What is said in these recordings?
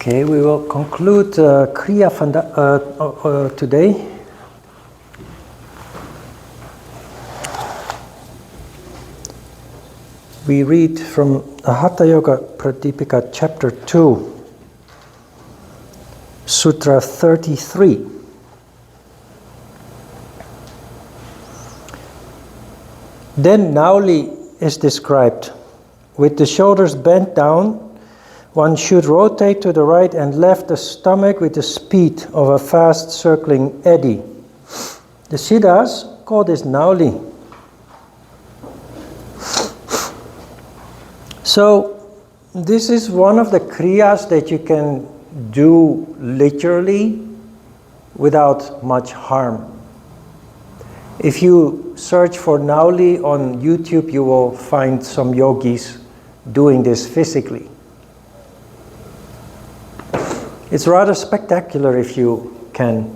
Okay, we will conclude Kriya today. We read from Hatha Yoga Pradipika chapter 2, Sutra 33. Then Nauli is described. With the shoulders bent down, one should rotate to the right and left the stomach with the speed of a fast circling eddy. The Siddhas call this Nauli. So this is one of the Kriyas that you can do literally without much harm. If you search for Nauli on YouTube, you will find some yogis doing this physically. It's rather spectacular if you can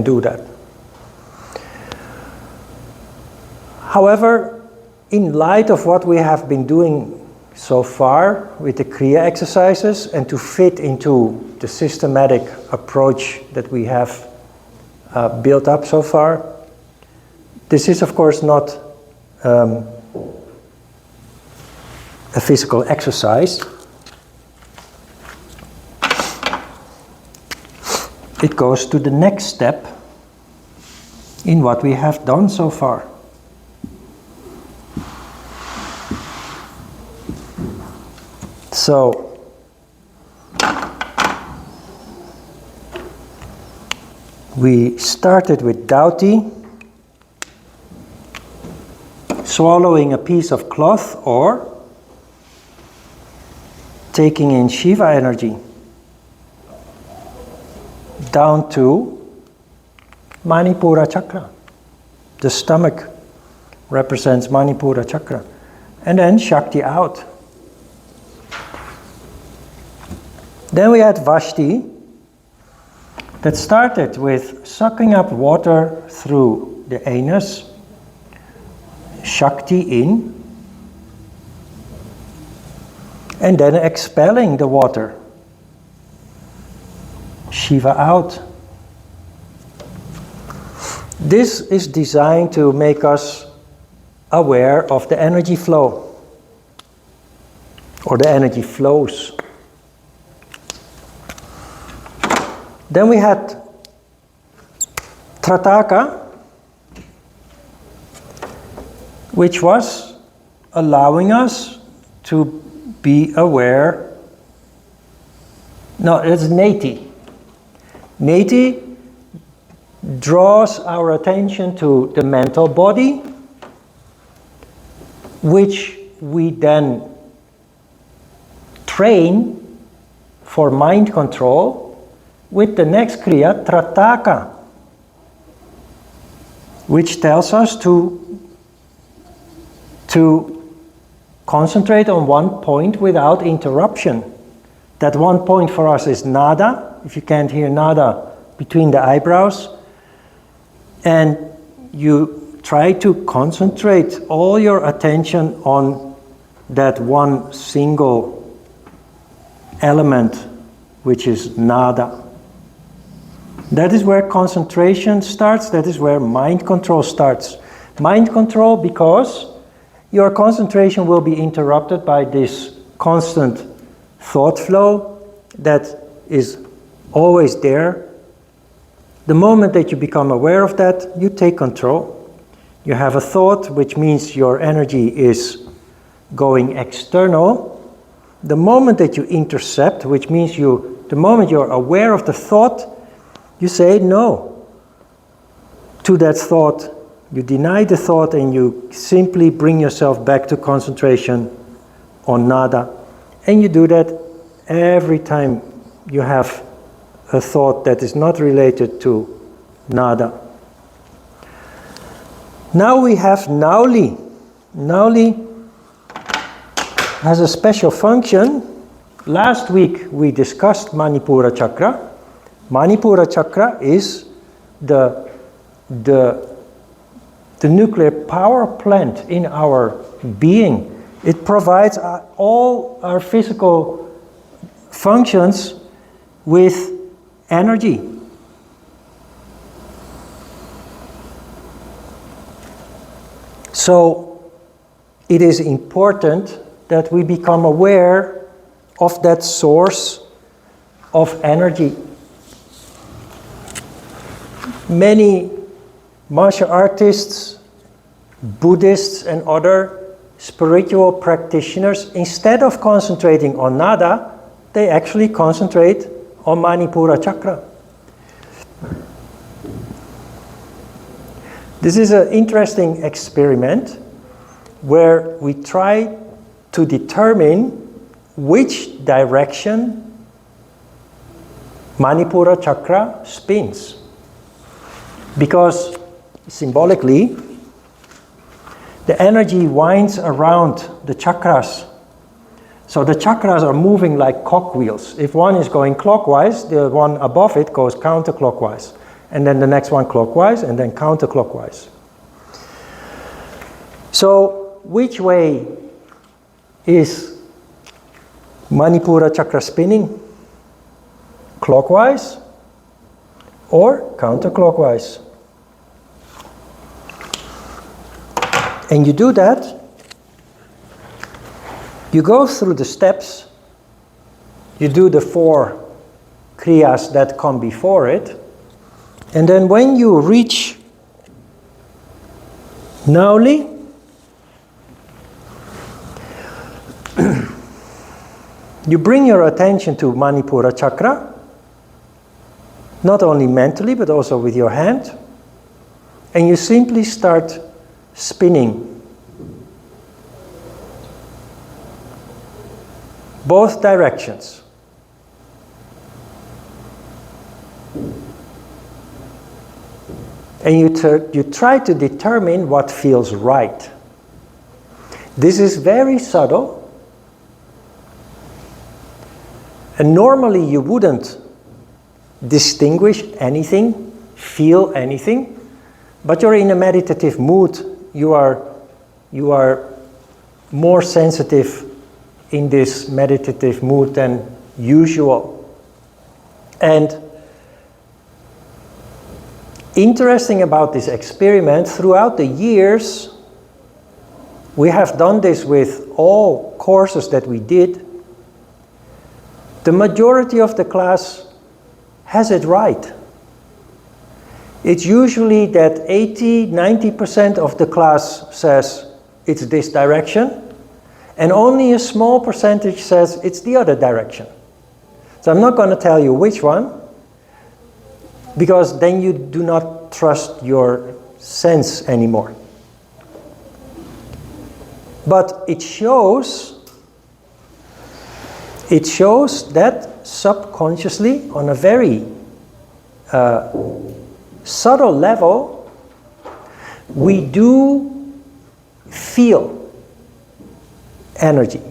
do that. However, in light of what we have been doing so far with the Kriya exercises and to fit into the systematic approach that we have built up so far, this is of course not a physical exercise. It goes to the next step in what we have done so far. So, we started with Dhauti, swallowing a piece of cloth or taking in Shiva energy, down to Manipura chakra. The stomach represents Manipura chakra. And then Shakti out. Then we had Vashti, that started with sucking up water through the anus, Shakti in, and then expelling the water, Shiva out. This is designed to make us aware of the energy flow, or the energy flows. Then we had Trataka, which was allowing us to be aware. No, it's Neti. Neti draws our attention to the mental body, which we then train for mind control with the next Kriya, Trataka, which tells us to concentrate on one point without interruption. That one point for us is nada, if you can't hear nada, between the eyebrows. And you try to concentrate all your attention on that one single element, which is nada. That is where concentration starts, that is where mind control starts. Mind control because your concentration will be interrupted by this constant thought flow that is always there. The moment that you become aware of that, you take control. You have a thought, which means your energy is going external. The moment that you intercept, which means the moment you're aware of the thought, you say no to that thought. You deny the thought and you simply bring yourself back to concentration on nada. And you do that every time you have a thought that is not related to nada. Now we have Nauli. Nauli has a special function. Last week we discussed Manipura chakra. Manipura chakra is the nuclear power plant in our being. It provides all our physical functions with energy. So it is important that we become aware of that source of energy. Many martial artists, Buddhists, and other spiritual practitioners, instead of concentrating on nada, they actually concentrate on Manipura chakra. This is an interesting experiment where we try to determine which direction Manipura chakra spins. Because symbolically, the energy winds around the chakras. So the chakras are moving like cogwheels. If one is going clockwise, the one above it goes counterclockwise. And then the next one clockwise, and then counterclockwise. So which way is Manipura chakra spinning? Clockwise or counterclockwise? And you do that, you go through the steps, you do the 4 kriyas that come before it, and then when you reach Nauli, you bring your attention to Manipura chakra, not only mentally but also with your hand, and you simply start spinning. Both directions. And you try to determine what feels right. This is very subtle. And normally you wouldn't distinguish anything, feel anything, but you're in a meditative mood. You are more sensitive in this meditative mood than usual. And interesting about this experiment, throughout the years, we have done this with all courses that we did. The majority of the class has it right. It's usually that 80–90% of the class says it's this direction, and only a small percentage says it's the other direction. So I'm not going to tell you which one, because then you do not trust your sense anymore. But it shows that subconsciously, on a very subtle level, we do feel energy.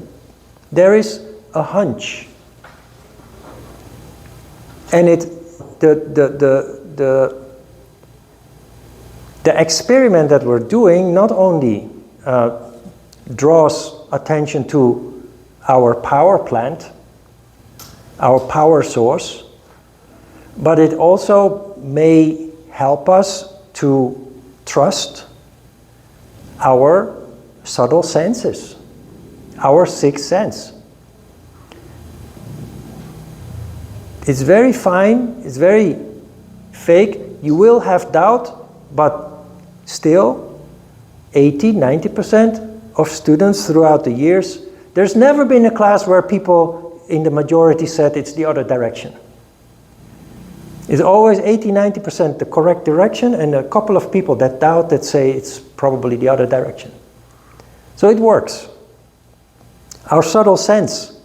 There is a hunch. And the experiment that we're doing not only draws attention to our power plant, our power source, but it also may help us to trust our subtle senses, our sixth sense. It's very fine, it's very fake. You will have doubt, but still 80–90% of students throughout the years, there's never been a class where people in the majority said it's the other direction. It's always 80–90% the correct direction, and a couple of people that doubt, that say it's probably the other direction. So it works. Our subtle sense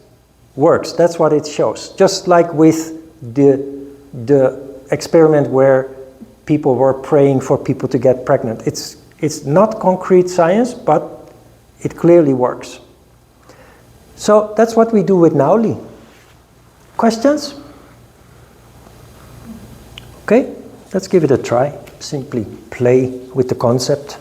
works. That's what it shows. Just like with the experiment where people were praying for people to get pregnant. It's not concrete science, but it clearly works. So that's what we do with Nauli. Questions? Okay, let's give it a try. Simply play with the concept.